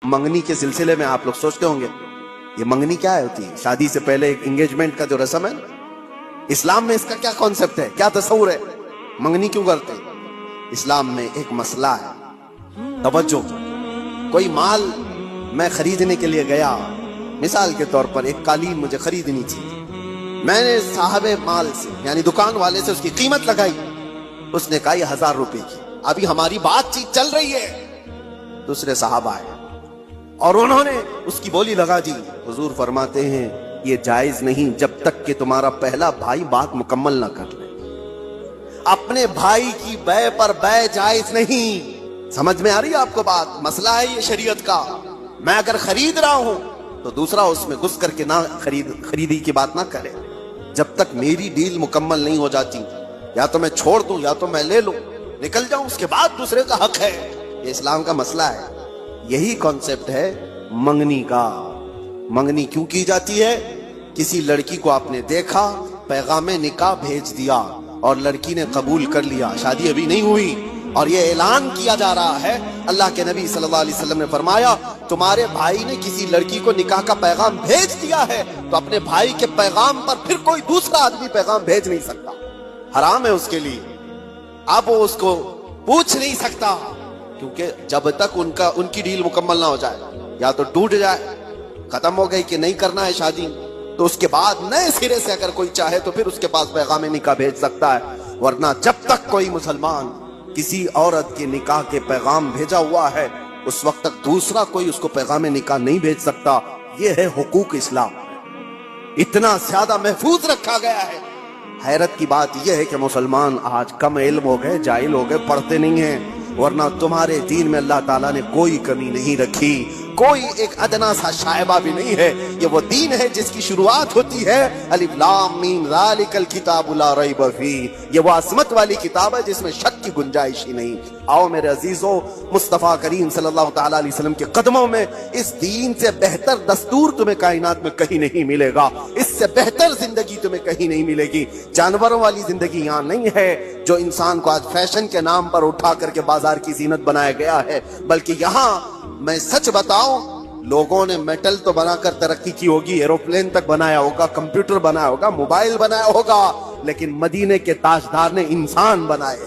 منگنی کے سلسلے میں آپ لوگ سوچتے ہوں گے یہ منگنی کیا ہوتی ہے؟ شادی سے پہلے ایک انگیجمنٹ کا جو رسم ہے، اسلام میں اس کا کیا کانسیپٹ ہے، کیا تصور ہے؟ منگنی کیوں کرتے ہیں؟ اسلام میں ایک مسئلہ ہے، توجہ۔ کوئی مال میں خریدنے کے لیے گیا، مثال کے طور پر ایک قالین مجھے خریدنی تھی، میں نے صاحب مال سے یعنی دکان والے سے اس کی قیمت لگائی، اس نے کہا یہ 1000 روپے کی۔ ابھی ہماری بات چیت چل رہی ہے، دوسرے صحابہ آئے اور انہوں نے اس کی بولی لگا دی۔ حضور فرماتے ہیں یہ جائز نہیں جب تک کہ تمہارا پہلا بھائی بات مکمل نہ کر لے۔ اپنے بھائی کی بے پر بے جائز نہیں۔ سمجھ میں آ رہی ہے آپ کو بات؟ مسئلہ ہے یہ شریعت کا۔ میں اگر خرید رہا ہوں تو دوسرا اس میں گھس کر کے نہ خریدی کی بات نہ کرے جب تک میری ڈیل مکمل نہیں ہو جاتی۔ یا تو میں چھوڑ دوں یا تو میں لے لوں، نکل جاؤں، اس کے بعد دوسرے کا حق ہے۔ یہ اسلام کا مسئلہ ہے۔ یہی کانسیپٹ ہے منگنی کا۔ منگنی کیوں کی جاتی ہے؟ کسی لڑکی کو آپ نے دیکھا، پیغام نکاح بھیج دیا اور لڑکی نے قبول کر لیا، شادی ابھی نہیں ہوئی، اور یہ اعلان کیا جا رہا ہے، اللہ کے نبی صلی اللہ علیہ وسلم نے فرمایا تمہارے بھائی نے کسی لڑکی کو نکاح کا پیغام بھیج دیا ہے تو اپنے بھائی کے پیغام پر پھر کوئی دوسرا آدمی پیغام بھیج نہیں سکتا، حرام ہے اس کے لیے۔ اب وہ اس کو پوچھ نہیں سکتا، کیونکہ جب تک ان کی ڈیل مکمل نہ ہو جائے، یا تو ٹوٹ جائے، ختم ہو گئی کہ نہیں کرنا ہے شادی، تو اس کے بعد نئے سرے سے اگر کوئی چاہے تو پھر اس کے پاس پیغام نکاح بھیج سکتا ہے، ورنہ جب تک کوئی مسلمان کسی عورت کے نکاح کے پیغام بھیجا ہوا ہے اس وقت تک دوسرا کوئی اس کو پیغام نکاح نہیں بھیج سکتا۔ یہ ہے حقوق اسلام، اتنا زیادہ محفوظ رکھا گیا ہے۔ حیرت کی بات یہ ہے کہ مسلمان آج کم علم ہو گئے، جاہل ہو گئے، پڑھتے نہیں ہیں، ورنہ تمہارے دین میں اللہ تعالیٰ نے کوئی کمی نہیں رکھی، کوئی ایک ادنا سا شائبہ بھی نہیں ہے۔ یہ وہ دین ہے جس کی شروعات ہوتی ہے الف لام میم ذالک الکتاب لا ریب فیہ۔ یہ وہ عصمت والی کتاب ہے جس میں شک کی گنجائش ہی نہیں۔ آؤ میرے عزیزو، مصطفیٰ کریم صلی اللہ تعالیٰ علیہ وسلم کے قدموں میں اس دین سے بہتر دستور تمہیں کائنات میں کہیں نہیں ملے گا، اس سے بہتر زندگی تمہیں کہیں نہیں ملے گی۔ جانوروں والی زندگی یہاں نہیں ہے جو انسان کو آج فیشن کے نام پر اٹھا کر کے بازار کی زینت بنایا گیا ہے، بلکہ یہاں میں سچ بتاؤں لوگوں نے میٹل تو بنا کر ترقی کی ہوگی، ایروپلین تک بنایا ہوگا، کمپیوٹر بنایا ہوگا، موبائل بنایا ہوگا، لیکن مدینے کے تاجدار نے انسان بنائے۔